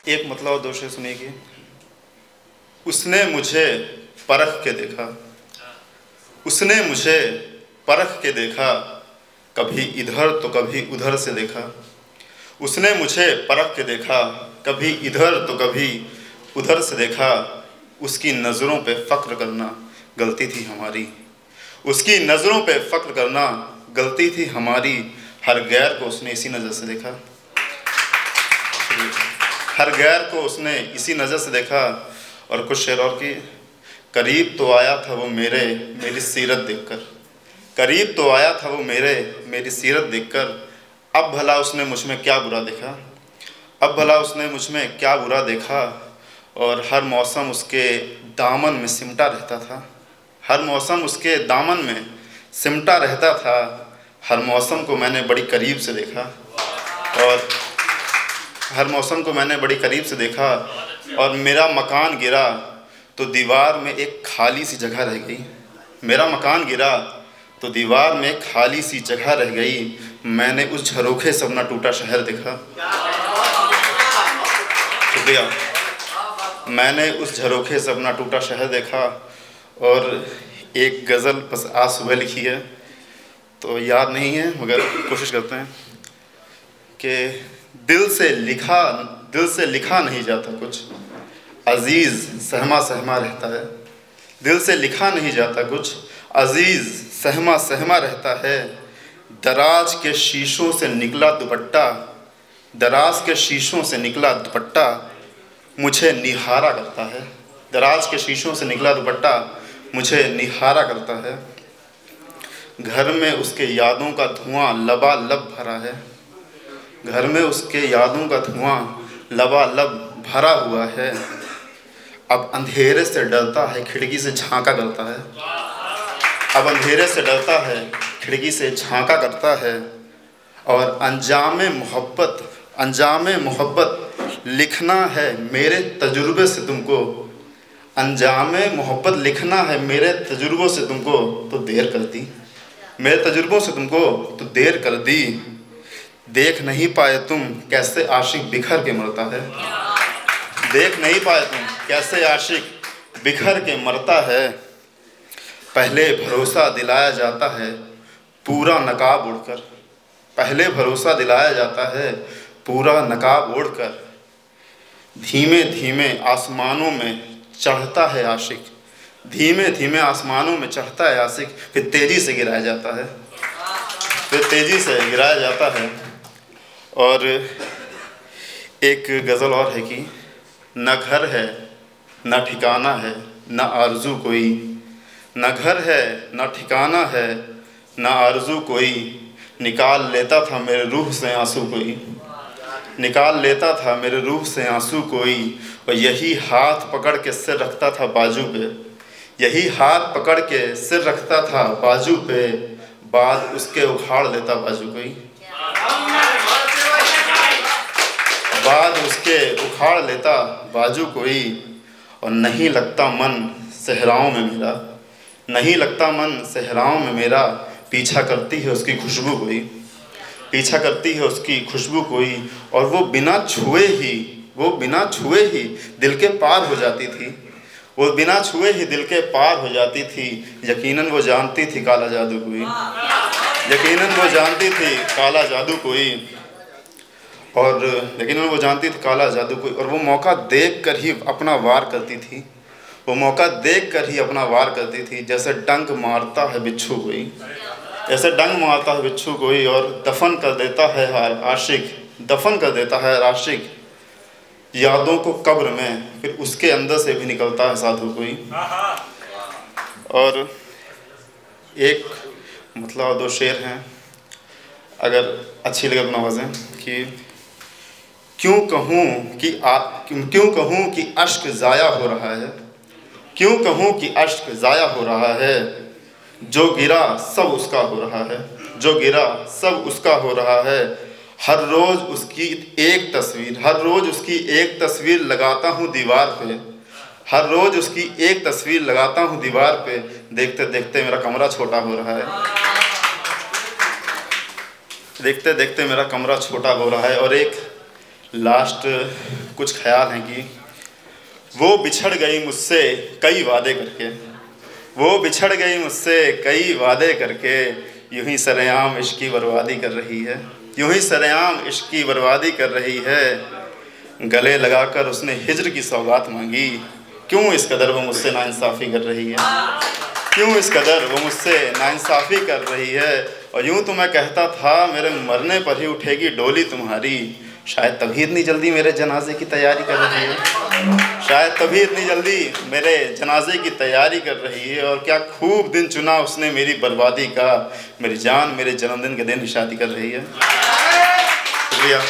एक मतलब और दो शेर सुनिए। उसने मुझे परख के देखा, उसने मुझे परख के देखा, कभी इधर तो कभी उधर से देखा। उसने मुझे परख के देखा, कभी इधर तो कभी उधर से देखा। उसकी नज़रों पे फ़ख्र करना गलती थी हमारी, उसकी नज़रों पे फ़ख्र करना गलती थी हमारी। हर गैर को उसने इसी नज़र से देखा, हर गैर को उसने इसी नज़र से देखा। और कुछ शेर और की। करीब तो आया था वो मेरी सीरत देखकर, करीब तो आया था वो मेरी सीरत देखकर। अब भला उसने मुझ में क्या बुरा देखा, अब भला उसने मुझ में क्या बुरा देखा। और हर मौसम उसके दामन में सिमटा रहता था, हर मौसम उसके दामन में सिमटा रहता था। हर मौसम को मैंने बड़ी करीब से देखा, और हर मौसम को मैंने बड़ी करीब से देखा। और मेरा मकान गिरा तो दीवार में एक खाली सी जगह रह गई, मेरा मकान गिरा तो दीवार में खाली सी जगह रह गई। मैंने उस झरोखे से अपना टूटा शहर देखा। शुक्रिया। मैंने उस झरोखे से अपना टूटा शहर देखा। और एक गज़ल बस आज सुबह लिखी है तो याद नहीं है, मगर कोशिश करते हैं कि दिल से लिखा नहीं जाता कुछ, अज़ीज़ सहमा सहमा रहता है। दिल से लिखा नहीं जाता कुछ, अज़ीज़ सहमा सहमा रहता है। दराज के शीशों से निकला दुपट्टा, दराज के शीशों से निकला दुपट्टा मुझे निहारा करता है। दराज के शीशों से निकला दुपट्टा मुझे निहारा करता है। घर में उसके यादों का धुआं लबालब भरा है, घर में उसके यादों का धुआं लबालब भरा हुआ है। अब अंधेरे से डरता है, खिड़की से झांका करता है। अब अंधेरे से डरता है, खिड़की से झांका करता है। और अंजामे मोहब्बत लिखना है मेरे तजुर्बे से तुमको, अंजामे मोहब्बत लिखना है मेरे तजुर्बों से तुमको तो देर कर दी, मेरे तजुर्बों से तुमको तो देर कर दी। देख नहीं पाए तुम कैसे आशिक बिखर के मरता है, देख नहीं पाए तुम कैसे आशिक बिखर के मरता है। पहले भरोसा दिलाया जाता है पूरा नकाब ओढ़कर, पहले भरोसा दिलाया जाता है पूरा नकाब ओढ़कर। धीमे धीमे आसमानों में चढ़ता है आशिक, धीमे धीमे आसमानों में चढ़ता है आशिक, फिर तेज़ी से गिराया जाता है, फिर तेज़ी से गिराया जाता है। और एक गज़ल और है कि न घर है न ठिकाना है न आरज़ू कोई, न घर है न ठिकाना है न आरज़ू कोई। निकाल लेता था मेरे रूह से आंसू कोई, निकाल लेता था मेरे रूह से आंसू कोई। और यही हाथ पकड़ के सिर रखता था बाजू पे, यही हाथ पकड़ के सिर रखता था बाजू पे। बाद उसके उखाड़ लेता बाजू कोई, बाद उसके उखाड़ लेता बाजू कोई। और नहीं लगता मन सहराओं में मेरा, नहीं लगता मन सहराओं में मेरा। पीछा करती है उसकी खुशबू कोई, पीछा करती है उसकी खुशबू कोई। और वो बिना छुए ही दिल के पार हो जाती थी, वो बिना छुए ही दिल के पार हो जाती थी। यकीनन वो जानती थी काला जादू कोई, यकीनन वो जानती थी काला जादू कोई। और यकीनन वो जानती थी काला जादू कोई। और वो मौका देख कर ही अपना वार करती थी, वो मौका देख कर ही अपना वार करती थी। जैसे डंक मारता है बिच्छू कोई, जैसे डंक मारता है बिच्छू कोई। और दफन कर देता है आशिक, दफन कर देता है आशिक यादों को कब्र में, फिर उसके अंदर से भी निकलता है साधु कोई। और एक मतलब दो शेर हैं, अगर अच्छी लगे अपना वज़न कि क्यों कहूँ कि अश्क ज़ाया हो रहा है, क्यों कहूँ कि अश्क ज़ाया हो रहा है। जो गिरा सब उसका हो रहा है, जो गिरा सब उसका हो रहा है। हर रोज़ उसकी एक तस्वीर, हर रोज़ उसकी एक तस्वीर लगाता हूँ दीवार पे, हर रोज़ उसकी एक तस्वीर लगाता हूँ दीवार पे। देखते देखते मेरा कमरा छोटा हो रहा है, देखते देखते मेरा कमरा छोटा हो रहा है। और एक लास्ट कुछ ख्याल हैं कि वो बिछड़ गई मुझसे कई वादे करके, वो बिछड़ गई मुझसे कई वादे करके, यूं ही सरेआम इश्क की बर्बादी कर रही है, यूं ही सरेआम इश्क की बर्बादी कर रही है। गले लगाकर उसने हिज्र की सौगात मांगी, क्यों इस कदर वो मुझसे नाइंसाफ़ी कर रही है, क्यों इस कदर वो मुझसे नाइंसाफ़ी कर रही है। और यूं तो मैं कहता था मेरे मरने पर ही उठेगी डोली तुम्हारी, शायद तभी इतनी जल्दी मेरे जनाजे की तैयारी कर रही है, शायद तभी इतनी जल्दी मेरे जनाजे की तैयारी कर रही है। और क्या खूब दिन चुना उसने मेरी बर्बादी का, मेरी जान मेरे जन्मदिन के दिन शादी कर रही है। शुक्रिया।